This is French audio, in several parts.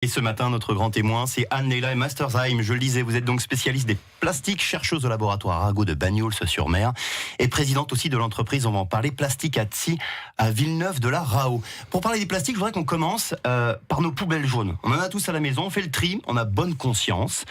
Et ce matin, notre grand témoin, c'est Anne-Leila Mastersheim. Je le disais, vous êtes donc spécialiste des plastiques, chercheuse au laboratoire Arago de Bagnols-sur-Mer et présidente aussi de l'entreprise, on va en parler, Plastic at Sea à Villeneuve-de-la-Rao. Pour parler des plastiques, je voudrais qu'on commence par nos poubelles jaunes. On en a tous à la maison, on fait le tri, on a bonne conscience.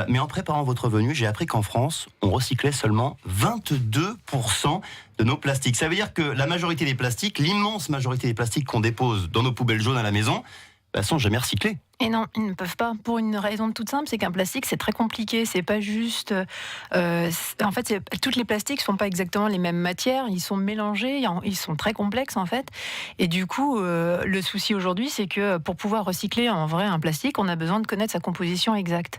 Mais en préparant votre venue, j'ai appris qu'en France, on recyclait seulement 22% de nos plastiques. Ça veut dire que la majorité des plastiques, l'immense majorité des plastiques qu'on dépose dans nos poubelles jaunes à la maison, sont jamais recyclés. Et non, ils ne peuvent pas. Pour une raison toute simple, c'est qu'un plastique, c'est très compliqué. C'est pas juste. En fait, toutes les plastiques sont pas exactement les mêmes matières. Ils sont mélangés. Ils sont très complexes en fait. Et du coup, le souci aujourd'hui, c'est que pour pouvoir recycler en vrai un plastique, on a besoin de connaître sa composition exacte.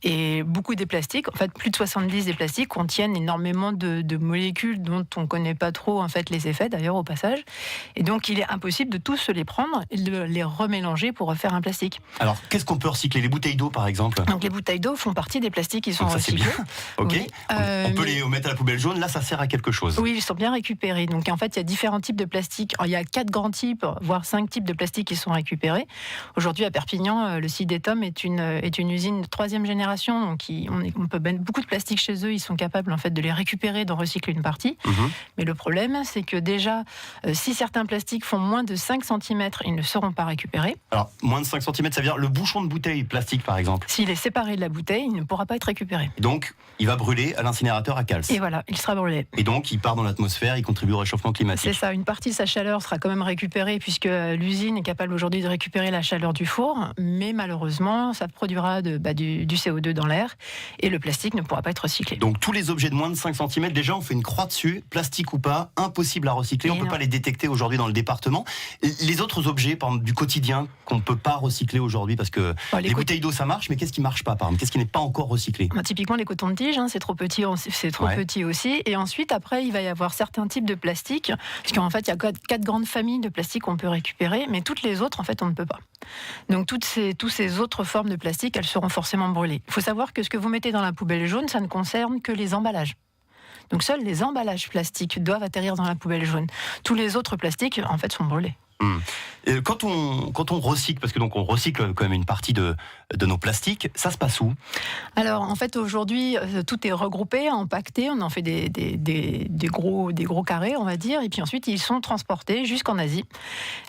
Et beaucoup des plastiques, en fait, plus de 70 des plastiques contiennent énormément de molécules dont on connaît pas trop en fait les effets. D'ailleurs, au passage. Et donc, il est impossible de tous les prendre et de les remélanger pour refaire un plastique. Alors, qu'est-ce qu'on peut recycler? Les bouteilles d'eau, par exemple? Donc, les bouteilles d'eau font partie des plastiques qui sont donc ça, recyclés. C'est bien. Ok. Oui. On peut les mettre à la poubelle jaune. Là, ça sert à quelque chose. Oui, ils sont bien récupérés. Donc, en fait, il y a différents types de plastiques. Il y a 4 grands types, voire 5 types de plastiques qui sont récupérés. Aujourd'hui, à Perpignan, le Sidetom est une usine de 3e génération. Donc, on peut mettre beaucoup de plastiques chez eux. Ils sont capables, en fait, de les récupérer, d'en recycler une partie. Mais le problème, c'est que déjà, si certains plastiques font moins de 5 cm, ils ne seront pas récupérés. Alors, moins de 5 cm, ça veut dire le bouchon de bouteille plastique, par exemple. S'il est séparé de la bouteille, il ne pourra pas être récupéré. Et donc, il va brûler à l'incinérateur à Cals. Et voilà, il sera brûlé. Et donc, il part dans l'atmosphère, il contribue au réchauffement climatique. C'est ça, une partie de sa chaleur sera quand même récupérée puisque l'usine est capable aujourd'hui de récupérer la chaleur du four, mais malheureusement, ça produira du CO2 dans l'air et le plastique ne pourra pas être recyclé. Donc, tous les objets de moins de 5 cm, déjà, on fait une croix dessus, plastique ou pas, impossible à recycler, on ne peut pas les détecter aujourd'hui dans le département. Les autres objets, par exemple, du quotidien, qu'on ne peut pas recycler aujourd'hui, parce que les bouteilles d'eau, ça marche, mais qu'est-ce qui ne marche pas, par exemple? Qu'est-ce qui n'est pas encore recyclé? Typiquement, les cotons de tige, c'est trop petit, petit aussi. Et ensuite, après, il va y avoir certains types de plastiques, parce qu'en fait, il y a 4 grandes familles de plastiques qu'on peut récupérer, mais toutes les autres, en fait, on ne peut pas. Donc, toutes ces autres formes de plastique, elles seront forcément brûlées. Il faut savoir que ce que vous mettez dans la poubelle jaune, ça ne concerne que les emballages. Donc, seuls les emballages plastiques doivent atterrir dans la poubelle jaune. Tous les autres plastiques, en fait, sont brûlés. Et quand on recycle, parce que donc on recycle quand même une partie de nos plastiques, ça se passe où? Alors en fait aujourd'hui tout est regroupé, empaqueté, on en fait des gros carrés on va dire, et puis ensuite ils sont transportés jusqu'en Asie.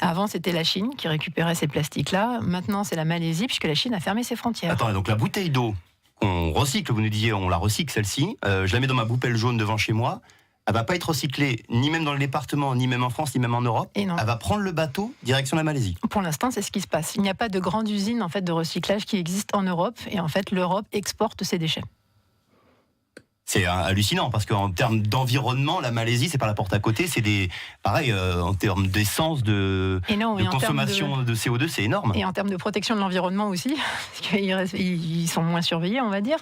Avant c'était la Chine qui récupérait ces plastiques là, maintenant c'est la Malaisie puisque la Chine a fermé ses frontières. Attends, donc la bouteille d'eau qu'on recycle, vous nous disiez on la recycle celle-ci, je la mets dans ma poubelle jaune devant chez moi. Elle va pas être recyclée ni même dans le département, ni même en France, ni même en Europe. Et non. Elle va prendre le bateau direction la Malaisie. Pour l'instant, c'est ce qui se passe. Il n'y a pas de grande usine en fait de recyclage qui existe en Europe, et en fait, l'Europe exporte ses déchets. C'est hallucinant parce qu'en termes d'environnement, la Malaisie, c'est pas la porte à côté, c'est pareil, en termes d'essence, de consommation de CO2, c'est énorme. Et en termes de protection de l'environnement aussi, parce qu'ils sont moins surveillés, on va dire.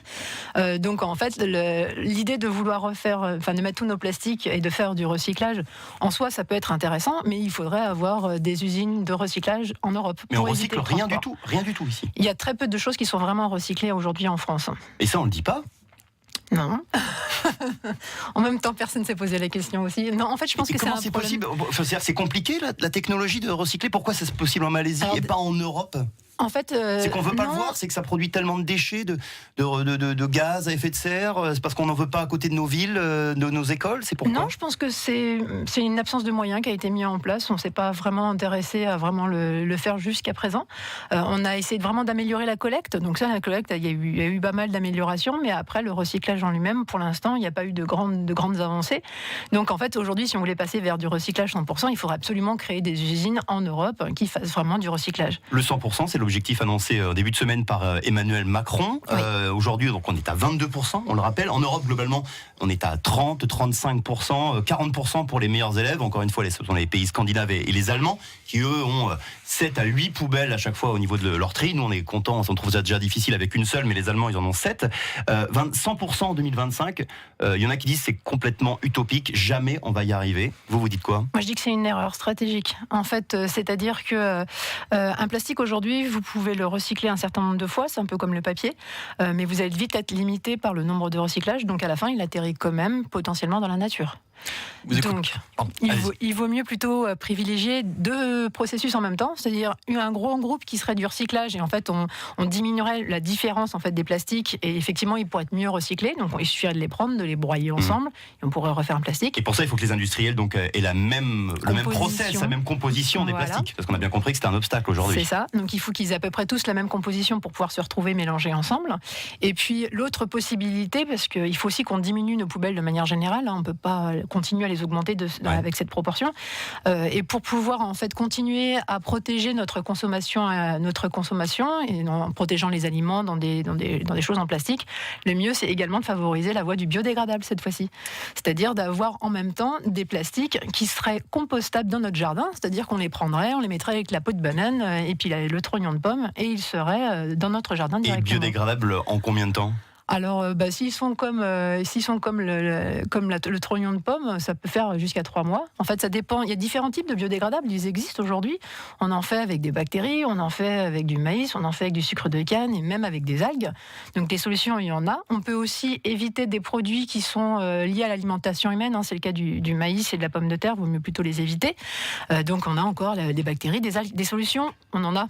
Donc en fait, l'idée de vouloir de mettre tous nos plastiques et de faire du recyclage, en soi, ça peut être intéressant, mais il faudrait avoir des usines de recyclage en Europe. Mais on recycle rien du tout ici. Il y a très peu de choses qui sont vraiment recyclées aujourd'hui en France. Et ça, on le dit pas? Non. En même temps, personne ne s'est posé la question aussi. Non, en fait, je pense que c'est un problème. Possible? C'est compliqué la technologie de recycler. Pourquoi c'est possible en Malaisie et pas en Europe? En fait, c'est qu'on veut pas le voir, c'est que ça produit tellement de déchets, de gaz à effet de serre. C'est parce qu'on n'en veut pas à côté de nos villes, de nos écoles. C'est pourquoi? Non, je pense que c'est une absence de moyens qui a été mise en place. On ne s'est pas vraiment intéressé à vraiment le faire jusqu'à présent. On a essayé vraiment d'améliorer la collecte. Donc ça, la collecte, il y a eu pas mal d'améliorations, mais après le recyclage en lui-même, pour l'instant, il n'y a pas eu de grandes avancées. Donc en fait, aujourd'hui, si on voulait passer vers du recyclage 100%, il faudrait absolument créer des usines en Europe qui fassent vraiment du recyclage. Le 100%, c'est l'objectif annoncé en début de semaine par Emmanuel Macron. Oui. Aujourd'hui, donc on est à 22%, on le rappelle. En Europe, globalement, on est à 30, 35%, 40% pour les meilleurs élèves. Encore une fois, ce sont les pays scandinaves et les Allemands qui, eux, ont 7 à 8 poubelles à chaque fois au niveau de leur tri. Nous, on est contents, on trouve ça déjà difficile avec une seule, mais les Allemands, ils en ont 7. 100% en 2025. Il y en a qui disent que c'est complètement utopique, jamais on va y arriver. Vous dites quoi? Moi, je dis que c'est une erreur stratégique. En fait, c'est-à-dire que un plastique aujourd'hui, vous pouvez le recycler un certain nombre de fois, c'est un peu comme le papier, mais vous allez vite être limité par le nombre de recyclages, donc à la fin, il atterrit quand même potentiellement dans la nature. Donc, il vaut mieux plutôt privilégier 2 processus en même temps, c'est-à-dire un gros groupe qui serait du recyclage et en fait on diminuerait la différence en fait des plastiques et effectivement ils pourraient être mieux recyclés. Donc il suffirait de les prendre, de les broyer ensemble et on pourrait refaire un plastique. Et pour ça il faut que les industriels donc aient le même process, la même composition des plastiques, parce qu'on a bien compris que c'était un obstacle aujourd'hui. C'est ça. Donc il faut qu'ils aient à peu près tous la même composition pour pouvoir se retrouver mélangés ensemble. Et puis l'autre possibilité, parce qu'il faut aussi qu'on diminue nos poubelles de manière générale, on ne peut pas continuer à les augmenter avec cette proportion. Et pour pouvoir en fait continuer à protéger notre consommation et en protégeant les aliments dans des choses en plastique, le mieux c'est également de favoriser la voie du biodégradable cette fois-ci. C'est-à-dire d'avoir en même temps des plastiques qui seraient compostables dans notre jardin, c'est-à-dire qu'on les prendrait, on les mettrait avec la peau de banane et puis le trognon de pomme et ils seraient dans notre jardin directement. Et biodégradables en combien de temps ? Alors, s'ils sont comme le trognon de pomme, ça peut faire jusqu'à 3 mois. En fait, ça dépend. Il y a différents types de biodégradables. Ils existent aujourd'hui. On en fait avec des bactéries, on en fait avec du maïs, on en fait avec du sucre de canne et même avec des algues. Donc, des solutions, il y en a. On peut aussi éviter des produits qui sont liés à l'alimentation humaine. C'est le cas du maïs et de la pomme de terre. Il vaut mieux plutôt les éviter. Donc, on a encore des bactéries, des algues, des solutions. On en a.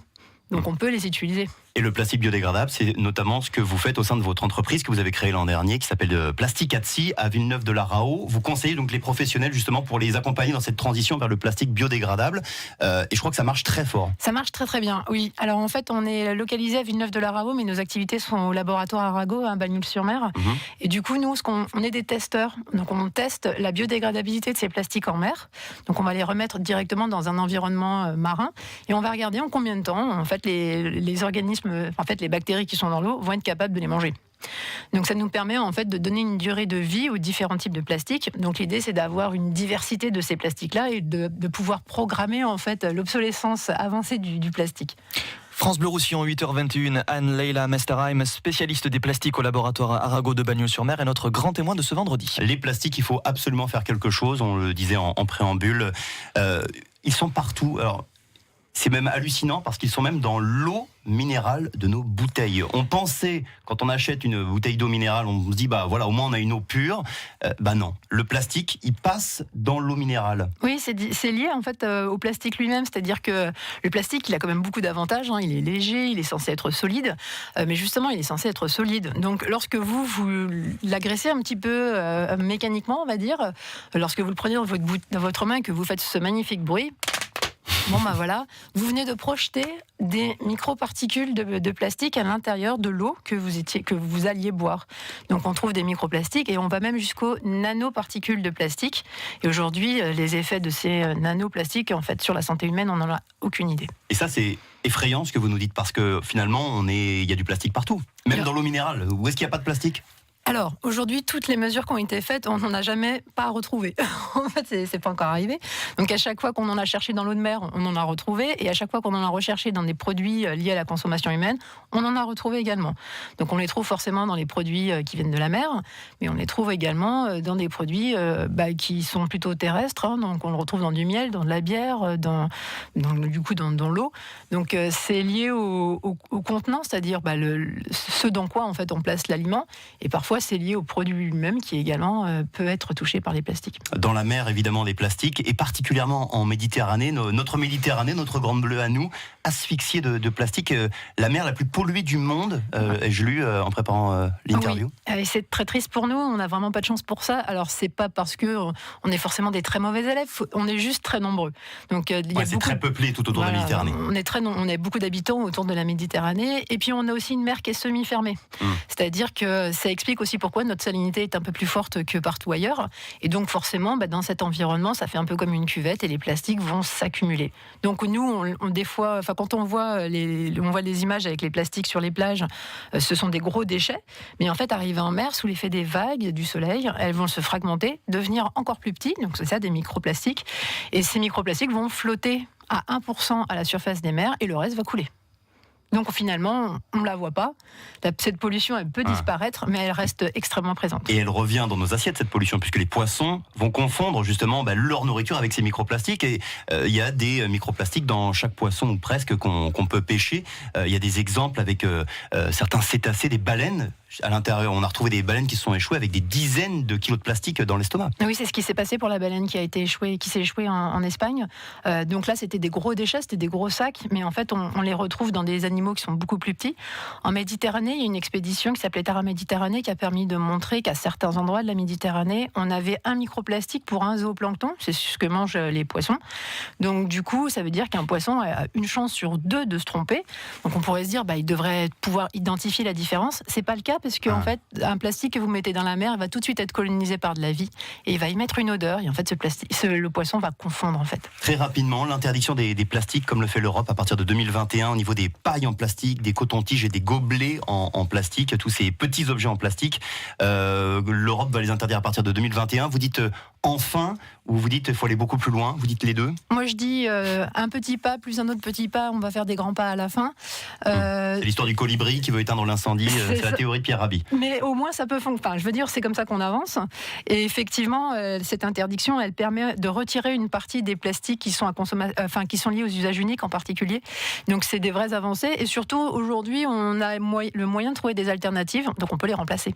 Donc, on peut les utiliser. Et le plastique biodégradable, c'est notamment ce que vous faites au sein de votre entreprise que vous avez créée l'an dernier, qui s'appelle Plastic Atsi à Villeneuve-de-la-Raho. Vous conseillez donc les professionnels justement pour les accompagner dans cette transition vers le plastique biodégradable. Et je crois que ça marche très fort. Ça marche très très bien, oui. Alors en fait, on est localisé à Villeneuve-de-la-Raho, mais nos activités sont au laboratoire Arago à Bagnols-sur-Mer. Et du coup, nous, on est des testeurs. Donc on teste la biodégradabilité de ces plastiques en mer. Donc on va les remettre directement dans un environnement marin et on va regarder en combien de temps, en fait, les organismes, en fait, les bactéries qui sont dans l'eau vont être capables de les manger. Donc ça nous permet en fait de donner une durée de vie aux différents types de plastiques. Donc l'idée c'est d'avoir une diversité de ces plastiques-là et de pouvoir programmer en fait l'obsolescence avancée du plastique. France Bleu Roussillon, 8h21, Anne-Leila Mesterheim, spécialiste des plastiques au laboratoire Arago de Bagnols-sur-Mer, est notre grand témoin de ce vendredi. Les plastiques, il faut absolument faire quelque chose, on le disait en préambule. Ils sont partout. Alors, c'est même hallucinant parce qu'ils sont même dans l'eau minérale de nos bouteilles. On pensait, quand on achète une bouteille d'eau minérale, on se dit, voilà, au moins on a une eau pure. Non, le plastique, il passe dans l'eau minérale. Oui, c'est lié en fait au plastique lui-même, c'est-à-dire que le plastique, il a quand même beaucoup d'avantages. Il est léger, il est censé être solide, mais justement, il est censé être solide. Donc, lorsque vous l'agressez un petit peu mécaniquement, on va dire, lorsque vous le prenez dans votre main et que vous faites ce magnifique bruit, voilà, vous venez de projeter des microparticules de plastique à l'intérieur de l'eau que vous alliez boire. Donc on trouve des microplastiques et on va même jusqu'aux nanoparticules de plastique. Et aujourd'hui, les effets de ces nanoplastiques, en fait, sur la santé humaine, on n'en a aucune idée. Et ça, c'est effrayant ce que vous nous dites parce que finalement, il y a du plastique partout, même dans l'eau minérale. Où est-ce qu'il n'y a pas de plastique ? Alors, aujourd'hui, toutes les mesures qui ont été faites, on n'en a jamais pas retrouvé. En fait, c'est pas encore arrivé. Donc, à chaque fois qu'on en a cherché dans l'eau de mer, on en a retrouvé. Et à chaque fois qu'on en a recherché dans des produits liés à la consommation humaine, on en a retrouvé également. Donc, on les trouve forcément dans les produits qui viennent de la mer, mais on les trouve également dans des produits qui sont plutôt terrestres. Donc, on le retrouve dans du miel, dans de la bière, dans l'eau. Donc, c'est lié au contenant, c'est-à-dire ce dans quoi, en fait, on place l'aliment. Et parfois, c'est lié au produit lui-même qui également peut être touché par les plastiques. Dans la mer, évidemment, les plastiques, et particulièrement en Méditerranée, notre Méditerranée, notre grande bleue à nous, asphyxiée de plastique, la mer la plus polluée du monde, j'ai lu en préparant l'interview. Oui, c'est très triste pour nous, on n'a vraiment pas de chance pour ça. Alors, c'est pas parce qu'on est forcément des très mauvais élèves, on est juste très nombreux. Donc, c'est très peuplé tout autour de la Méditerranée. On a beaucoup d'habitants autour de la Méditerranée, et puis on a aussi une mer qui est semi-fermée. C'est-à-dire que ça explique aussi pourquoi notre salinité est un peu plus forte que partout ailleurs. Et donc forcément, dans cet environnement, ça fait un peu comme une cuvette et les plastiques vont s'accumuler. Donc nous, des fois, quand on voit les images avec les plastiques sur les plages, ce sont des gros déchets. Mais en fait, arrivés en mer, sous l'effet des vagues, du soleil, elles vont se fragmenter, devenir encore plus petites. Donc c'est ça, des microplastiques. Et ces microplastiques vont flotter à 1% à la surface des mers et le reste va couler. Donc finalement, on ne la voit pas. Cette pollution, elle peut disparaître, mais elle reste extrêmement présente. Et elle revient dans nos assiettes, cette pollution, puisque les poissons vont confondre justement leur nourriture avec ces microplastiques. Et il y a des microplastiques dans chaque poisson, ou presque, qu'on peut pêcher. Il y a des exemples avec certains cétacés, des baleines. à l'intérieur, on a retrouvé des baleines qui se sont échouées avec des dizaines de kilos de plastique dans l'estomac. Oui, c'est ce qui s'est passé pour la baleine qui s'est échouée en Espagne. Donc là, c'était des gros déchets, c'était des gros sacs, mais en fait, on les retrouve dans des animaux qui sont beaucoup plus petits. En Méditerranée, il y a une expédition qui s'appelait Terra Méditerranée qui a permis de montrer qu'à certains endroits de la Méditerranée, on avait un microplastique pour un zooplancton, c'est ce que mangent les poissons. Donc du coup, ça veut dire qu'un poisson a une chance sur 2 de se tromper. Donc on pourrait se dire, il devrait pouvoir identifier la différence. C'est pas le cas parce que en fait, un plastique que vous mettez dans la mer, il va tout de suite être colonisé par de la vie et il va émettre une odeur. Et en fait, le poisson va confondre en fait. Très rapidement, l'interdiction des plastiques, comme le fait l'Europe à partir de 2021, au niveau des pailles en plastique, des cotons-tiges et des gobelets en plastique, tous ces petits objets en plastique, l'Europe va les interdire à partir de 2021. Vous dites enfin, ou vous dites il faut aller beaucoup plus loin, vous dites les deux? Moi je dis un petit pas plus un autre petit pas, on va faire des grands pas à la fin. C'est l'histoire du colibri qui veut éteindre l'incendie, c'est la théorie de Pierre Rabhi. Mais au moins ça peut fonctionner. Enfin, je veux dire, c'est comme ça qu'on avance. Et effectivement, cette interdiction, elle permet de retirer une partie des plastiques qui sont qui sont liés aux usages uniques en particulier. Donc c'est des vraies avancées. Et surtout aujourd'hui, on a le moyen de trouver des alternatives, donc on peut les remplacer.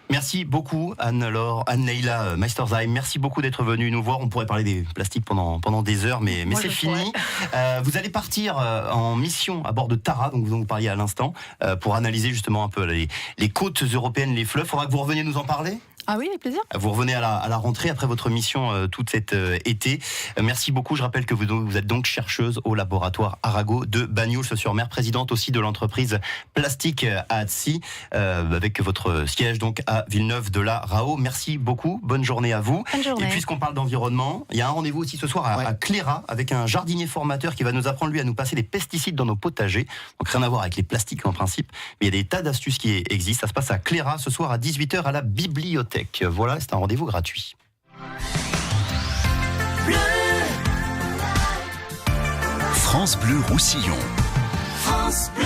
Merci beaucoup Anne-Leila Meistersheim. Merci beaucoup d'être venue nous voir. On pourrait parler des plastiques pendant des heures, mais c'est fini. Vous allez partir en mission à bord de Tara, donc vous parliez à l'instant, pour analyser justement un peu les côtes européennes, les fleuves. Faudra que vous reveniez nous en parler. Ah oui, avec plaisir. Vous revenez à la rentrée après votre mission tout cet été. Merci beaucoup. Je rappelle que vous êtes donc chercheuse au laboratoire Arago de Bagnols-sur-Mer, présidente aussi de l'entreprise Plastique à Annecy, avec votre siège donc à Villeneuve-de-la-Raho. Merci beaucoup. Bonne journée à vous. Bonne journée. Et puisqu'on parle d'environnement, il y a un rendez-vous aussi ce soir à Cléra avec un jardinier formateur qui va nous apprendre lui à nous passer des pesticides dans nos potagers. Donc rien à voir avec les plastiques en principe, mais il y a des tas d'astuces qui existent. Ça se passe à Cléra ce soir à 18h à la bibliothèque. Voilà, c'est un rendez-vous gratuit. France Bleu Roussillon. France Bleu.